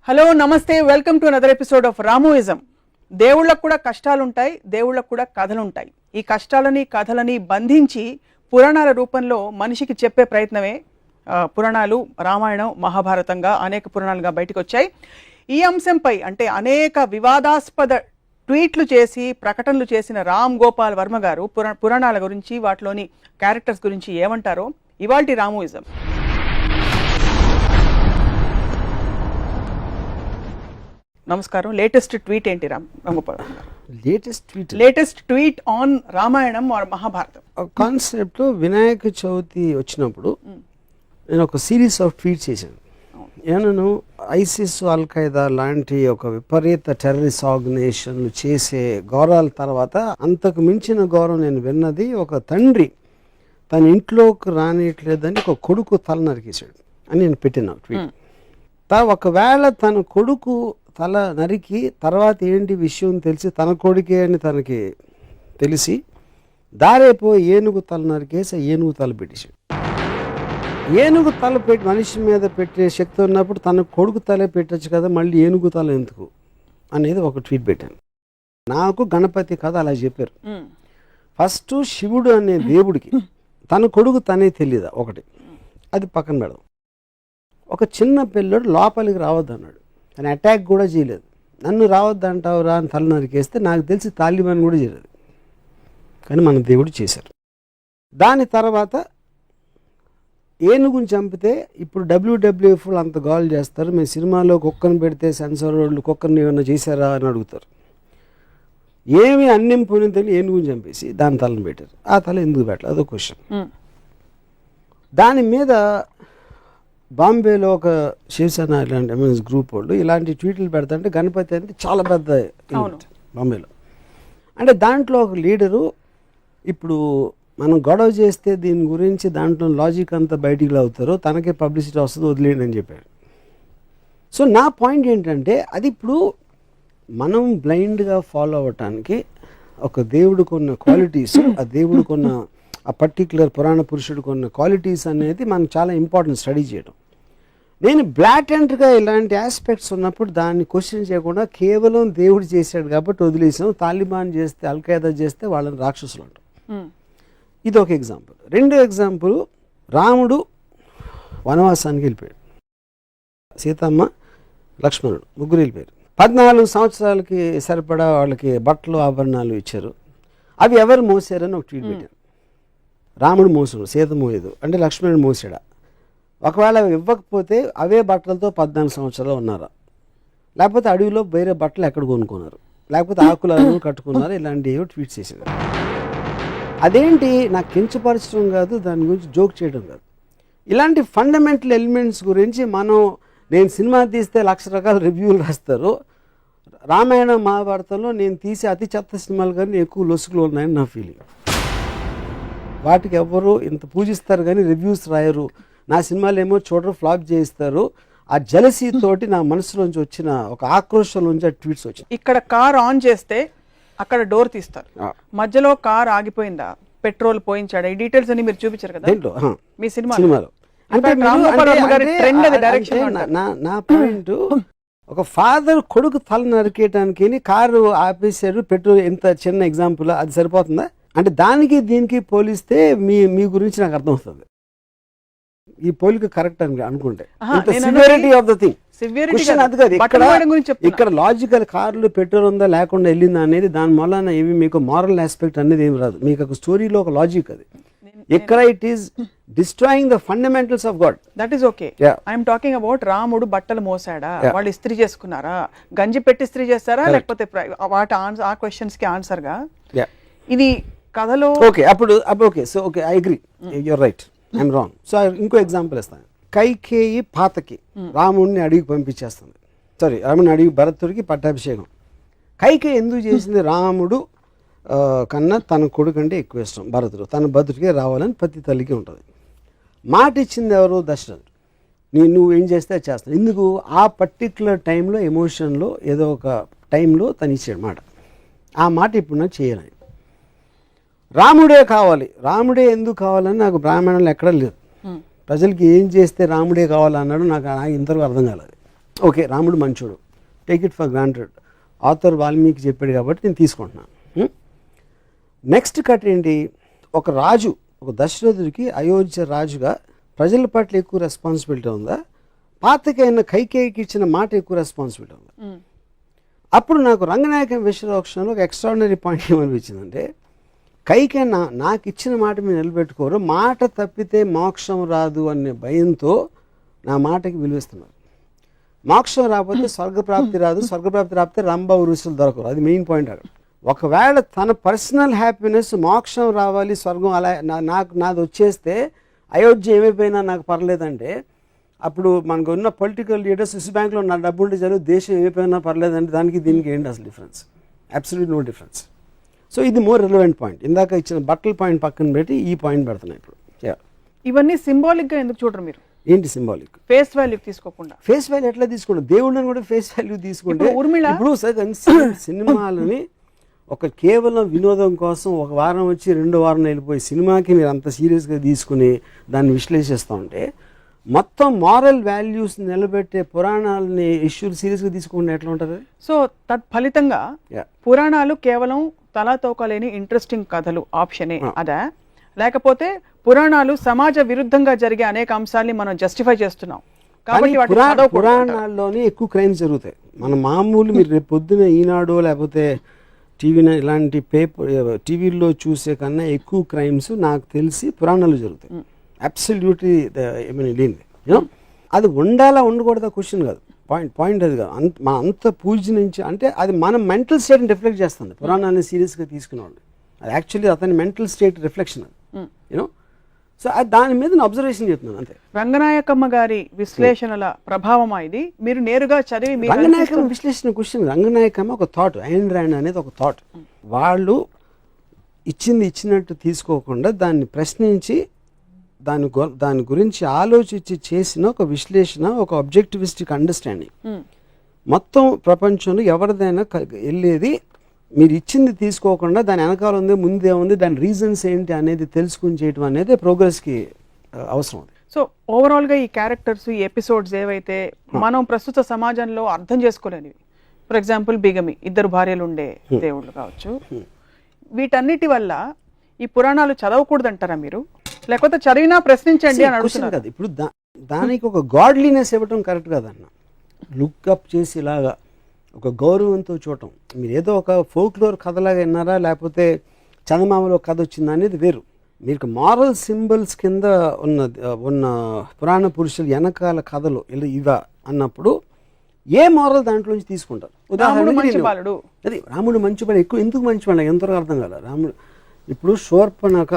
Hello namaste, welcome to another episode of Ramoism. దేవుళ్ళకు కూడా కష్టాలుంటాయి, దేవుళ్ళకు కూడా కథలుంటాయి. ఈ కష్టాలని కథలని బంధించి పురాణాల రూపంలో మనిషికి చెప్పే ప్రయత్నమే పురాణాలు. రామాయణం, మహాభారతంగా అనేక పురాణాలుగా బయటకు వచ్చాయి. ఈ అంశంపై అంటే అనేక వివాదాస్పద ట్వీట్లు చేసి ప్రకటనలు చేసిన రామ్ గోపాల్ వర్మ గారు పురాణాల గురించి, వాటిలోని క్యారెక్టర్స్ గురించి ఏమంటారో ఇవాల్టి రామోయిజం. నమస్కారం. లేటెస్ట్ ట్వీట్ ఏంటి Ram Gopal? Latest tweet on Ramayanam Mahabharatam concept. Vinayaka Chavithi వచ్చినప్పుడు నేను ఒక సిరీస్ ఆఫ్ ట్వీట్స్ చేశాను. నేను ఐసిస్, అల్ ఖైదా లాంటి ఒక విపరీత టెర్రరిస్ట్ ఆర్గనైజేషన్లు చేసే గౌరవాల తర్వాత అంతకు మించిన గౌరవం నేను విన్నది, ఒక తండ్రి తన ఇంట్లోకి రానియట్లేదని ఒక కొడుకు తల నరికేశాడు అని నేను పెట్టిన ట్వీట్. ఒకవేళ తన కొడుకు తల నరికి తర్వాత ఏంటి విషయం తెలిసి తన కొడుకే అని తనకి తెలిసి దారేపో ఏనుగు తల నరికేసి ఏనుగు తల పెట్టేశాడు. ఏనుగు తల పెట్టి మనిషి మీద పెట్టే శక్తి ఉన్నప్పుడు తన కొడుకు తలే పెట్టచ్చు కదా, మళ్ళీ ఏనుగు తల ఎందుకు అనేది ఒక ట్వీట్ పెట్టాను. నాకు గణపతి కథ అలా చెప్పారు. ఫస్ట్ శివుడు అనే దేవుడికి తన కొడుకు తనే తెలియదా ఒకటి, అది పక్కన పెడదాం. ఒక చిన్న పిల్లడు లోపలికి రావద్దు అన్నాడు, కానీ అటాక్ కూడా చేయలేదు. నన్ను రావద్దు అంటావు రా అని తల నరికేస్తే నాకు తెలిసి తాలిబాన్ కూడా చేయలేదు, కానీ మన దేవుడు చేశారు. దాని తర్వాత ఏనుగుని చంపితే ఇప్పుడు WWF అంత గోల్ చేస్తారు, మేము సినిమాలో కుక్కను పెడితే సెన్సార్ వాళ్ళు కుక్కర్ని ఏమైనా చేశారా అని అడుగుతారు. ఏమి అన్నం పోయిన తెలియదు, ఏనుగుని చంపేసి దాని తలను పెట్టారు. ఆ తల ఎందుకు పెట్టలేదు అదో క్వశ్చన్. దాని మీద బాంబేలో ఒక శివసేన ఇలాంటి ఎంఎస్ గ్రూప్ వాళ్ళు ఇలాంటి ట్వీట్లు పెడతాంటే గణపతి అంటే చాలా పెద్ద ఈవెంట్ బాంబేలో. అంటే దాంట్లో ఒక లీడరు ఇప్పుడు మనం గొడవ చేస్తే దీని గురించి దాంట్లో లాజిక్ అంతా బయటికి అవుతారో తనకే పబ్లిసిటీ వస్తుంది, వదిలేయండి అని చెప్పాడు. సో నా పాయింట్ ఏంటంటే అది ఇప్పుడు మనం బ్లైండ్గా ఫాలో అవ్వటానికి ఒక దేవుడికి ఉన్న క్వాలిటీస్, ఆ దేవుడికి ఉన్న ఆ పర్టిక్యులర్ పురాణ పురుషుడికి ఉన్న క్వాలిటీస్ అనేది మనకు చాలా ఇంపార్టెంట్ స్టడీ చేయడం. నేను బ్లాటెంట్గా ఇలాంటి ఆస్పెక్ట్స్ ఉన్నప్పుడు దాన్ని క్వశ్చన్ చేయకుండా కేవలం దేవుడు చేశాడు కాబట్టి వదిలేసాం, తాలిబాన్ చేస్తే అల్ ఖైదా చేస్తే వాళ్ళని రాక్షసులు అంటాం. ఇది ఒక ఎగ్జాంపుల్. రెండో ఎగ్జాంపుల్, రాముడు వనవాసానికి వెళ్ళిపోయాడు, సీతమ్మ లక్ష్మణుడు ముగ్గురు వెళ్ళిపోయారు. 14 సంవత్సరాలకి సరిపడా వాళ్ళకి బట్టలు ఆభరణాలు ఇచ్చారు. అవి ఎవరు మోసారని ఒక ట్వీట్ పెట్టారు. రాముడు మోసుడు, సీత మోయదు అంటే లక్ష్మణుడు మోసాడా? ఒకవేళ ఇవ్వకపోతే అవే బట్టలతో 14 సంవత్సరాలు ఉన్నారా? లేకపోతే అడవిలో వేరే బట్టలు ఎక్కడ కొనుక్కున్నారు? లేకపోతే ఆకులను కట్టుకున్నారు? ఇలాంటివి ట్వీట్ చేశారు. అదేంటి నాకు కించపరచడం కాదు, దాని గురించి జోక్ చేయడం కాదు. ఇలాంటి ఫండమెంటల్ ఎలిమెంట్స్ గురించి నేను సినిమా తీస్తే 1,00,000 రకాల రివ్యూలు రాస్తారు. రామాయణ మహాభారతంలో నేను తీసే అతి చెత్త సినిమాలు కానీ ఎక్కువ లొసుకులు ఉన్నాయని నా ఫీలింగ్. వాటికి ఎవరు ఇంత పూజిస్తారు కానీ రివ్యూస్ రాయరు. నా సినిమాలు ఏమో చూడరు, ఫ్లాప్ చేయిస్తారు. ఆ జలసీ తోటి నా మనసులోంచి వచ్చిన ఒక ఆక్రోషం నుంచి ఆ ట్వీట్స్ వచ్చాయి. ఇక్కడ కార్ ఆన్ చేస్తే అక్కడ డోర్ తీస్తారు, మధ్యలో కార్ ఆగిపోయిందా, పెట్రోల్ పోయించాడా, ఈ డీటెయిల్స్ అన్ని మీరు చూపించారు కదా మీ సినిమాలో. అంటే నా పాయింట్, ఒక ఫాదర్ కొడుకు తల నరికేయడానికి కారు ఆపేశాడు, పెట్రోల్. ఎంత చిన్న ఎగ్జాంపుల్, అది సరిపోతుందా? అంటే దానికి దీనికి పోలిస్తే మీ గురించి నాకు అర్థమవుతుంది. ఈ పోలిక కరెక్ట్ అని అనుకుంటే సివియారిటీ ఆఫ్ ద థింగ్ అది కాదు. ఇక్కడ లాజికల్ కార్లు పెట్రోల్ ఉందా లేకుండా వెళ్ళిందా అనేది దాని వలన ఏమి మీకు మారల్ ఆస్పెక్ట్ అనేది ఏమి రాదు. మీకు ఒక స్టోరీలో ఒక లాజిక్ అది. ఇక్కడ it is destroying the fundamentals of God. That is okay. I'm talking about రాముడు బట్టలు మోసాడా, వాళ్ళు ఇస్త్రీ చేసుకున్నారా, గంజి పెట్టి ఇస్త్రీ చేస్తారా, లేకపోతే వాటి ఆ క్వశ్చన్స్ కి ఆన్సర్ గా ఇది కథలో. ఓకే, అప్పుడు okay, so okay, I agree, you're right, I'm wrong. So ఇంకో ఎగ్జాంపుల్ ఇస్తాను. కైకేయి పాతకి రాముడిని అడిగి పంపించేస్తుంది. రాముడిని అడిగి భరతుడికి పట్టాభిషేకం. కైకేయి ఎందుకు చేసింది? రాముడు కన్నా తన కొడుకు అంటే ఎక్కువ ఇష్టం భరతుడు, తన భరతుడికే రావాలని ప్రతి తల్లికి ఉంటుంది. మాట ఇచ్చింది ఎవరు? దశరథుడు. నువ్వు ఏం చేస్తే చేస్తాను. ఎందుకు? ఆ పర్టిక్యులర్ టైంలో ఎమోషన్లో ఏదో ఒక టైంలో తను ఇచ్చాడు మాట. ఆ మాట ఇప్పుడు నాకు చేయాలని. రాముడే కావాలి, రాముడే ఎందుకు కావాలని నాకు బ్రాహ్మణులు ఎక్కడ లేదు. ప్రజలకి ఏం చేస్తే రాముడే కావాలన్నాడు నాకు ఇంతవరకు అర్థం కాలేదు. ఓకే రాముడు మంచోడు, take it for granted, author Valmiki చెప్పాడు కాబట్టి నేను తీసుకుంటున్నాను. నెక్స్ట్ కట్ ఏంటి, ఒక రాజు, ఒక దశరథుడికి అయోధ్య రాజుగా ప్రజల పట్ల ఎక్కువ రెస్పాన్సిబిలిటీ ఉందా, పాతకైన కైకేయికి ఇచ్చిన మాట ఎక్కువ రెస్పాన్సిబిలిటీ ఉందా? అప్పుడు నాకు రంగనాయకం విశ్వరోక్షణలో ఒక ఎక్స్ట్రాడినరీ పాయింట్ ఏమనిపించిందంటే, కైకే నాకు ఇచ్చిన మాట మీరు నిలబెట్టుకోరు, మాట తప్పితే మోక్షం రాదు అనే భయంతో నా మాటకి విలువిస్తున్నారు. మోక్షం రాకపోతే స్వర్గప్రాప్తి రాదు, స్వర్గప్రాప్తి రాకపోతే రంభ ఉరుసులు దొరకరు. అది మెయిన్ పాయింట్ అక్కడ. ఒకవేళ తన పర్సనల్ హ్యాపీనెస్ మోక్షం రావాలి, స్వర్గం అలా నాది వచ్చేస్తే అయోధ్య ఏమైపోయినా నాకు పర్లేదంటే, అప్పుడు మనకు ఉన్న పొలిటికల్ లీడర్స్ స్విస్ బ్యాంక్లో నా డబ్బు ఉంటే చదువు దేశం ఏమైపోయినా పర్లేదంటే దానికి దీనికి ఏంటి అసలు difference? Absolute no difference. So ఇది మోర్ రిలవెంట్ పాయింట్. ఇందాక ఇచ్చిన బట్టల పాయింట్ పక్కన పెట్టి ఈ పాయింట్ పెడుతున్నాయి ఇప్పుడు. ఇవన్నీ సింబాలిక్గా ఎందుకు చూడరు మీరు? ఏంటి సింబాలిక్? ఫేస్ వాల్యూ తీసుకోకుండా. ఫేస్ వాల్యూ ఎట్లా తీసుకుంటాం? దేవుళ్ళని కూడా ఫేస్ వాల్యూ తీసుకుంటే ఇప్పుడు సినిమాలని ఒక కేవలం వినోదం కోసం ఒక వారం వచ్చి 2 వారం వెళ్ళిపోయి సినిమాకి మీరు అంత సీరియస్గా తీసుకుని దాన్ని విశ్లేషిస్తూ ఉంటే, మొత్తం మారల్ వాల్యూస్ నిలబెట్టే పురాణాలని ఇష్యూలు సీరియస్గా తీసుకుంటే ఎట్లా ఉంటుంది? సో తత్ఫలితంగా పురాణాలు కేవలం తలా తోకలేని ఇంట్రెస్టింగ్ కథలు ఆప్షనే అదా, లేకపోతే పురాణాలు సమాజ విరుద్ధంగా జరిగే అనేక అంశాలని మనం జస్టిఫై చేస్తున్నాం కాబట్టి పురాణాల్లోనే ఎక్కువ క్రైమ్స్ జరుగుతాయి. మన మామూలు మీరు రేపు పొద్దున ఈనాడు లేకపోతే టీవీ ఇలాంటి టీవీల్లో చూసే కన్నా ఎక్కువ క్రైమ్స్ నాకు తెలిసి పురాణాలు జరుగుతాయి. అబ్సల్యూట్లీ లేనిది. అది ఉండాలా ఉండకూడదా క్వశ్చన్ కాదు, పాయింట్ అది కాదు. మన అంత పూజ నుంచి అంటే అది మన మెంటల్ స్టేట్ని రిఫ్లెక్ట్ చేస్తుంది. పురాణాన్ని సీరియస్గా తీసుకునేవాళ్ళు అది యాక్చువల్లీ అతని మెంటల్ స్టేట్ రిఫ్లెక్షన్ అది. యూనో, సో దాని మీద నేను అబ్జర్వేషన్ చెప్తున్నాను అంతే. రంగనాయకమ్మ గారి విశ్లేషణల ప్రభావం ఇది మీరు నేరుగా చదివి. రంగనాయకమ్మ విశ్లేషణ క్వశ్చన్, రంగనాయకమ్మ ఒక థాట్, ఐన్ ర్యాండ్ అనేది ఒక థాట్. వాళ్ళు ఇచ్చినట్టు తీసుకోకుండా దాన్ని ప్రశ్నించి దాని గురించి ఆలోచించి చేసిన ఒక విశ్లేషణ, ఒక ఆబ్జెక్టివిస్టిక్ అండర్స్టాండింగ్. మొత్తం ప్రపంచంలో ఎవరిదైనా వెళ్ళేది మీరు ఇచ్చింది తీసుకోకుండా దాని వెనకాల ఉంది, ముందే ఉంది, దాని రీజన్స్ ఏంటి అనేది తెలుసుకుని చేయడం అనేది ప్రోగ్రెస్కి అవసరం. సో ఓవరాల్గా ఈ క్యారెక్టర్స్, ఈ ఎపిసోడ్స్ ఏవైతే మనం ప్రస్తుత సమాజంలో అర్థం చేసుకోలేనివి, ఫర్ ఎగ్జాంపుల్ బిగమి, 2 భార్యలు ఉండే దేవుళ్ళు కావచ్చు, వీటన్నిటి వల్ల ఈ పురాణాలు చదవకూడదంటారా మీరు, లేకపోతే చదివినా ప్రశ్నించండి అని అడుగుతున్నారు కదా. ఇప్పుడు దానికి ఒక గాడ్లీనెస్ ఇవ్వటం కరెక్ట్ కాదన్న. లుక్అప్ చేసి ఇలాగా ఒక గౌరవంతో చూడటం. మీరు ఏదో ఒక ఫోక్లోర్ కథలాగా విన్నారా, లేకపోతే చందమామలో కథ వచ్చిందా అనేది వేరు. మీకు మారల్ సింబల్స్ కింద ఉన్న పురాణ పురుషులు వెనకాల కథలు ఇవా అన్నప్పుడు ఏ మారల్ దాంట్లోంచి తీసుకుంటారు? ఉదాహరణ అది రాముడు మంచివాడు, ఎక్కువ ఎందుకు మంచివాడు ఎంతవరకు అర్థం కాల. రాముడు ఇప్పుడు శూర్పణఖ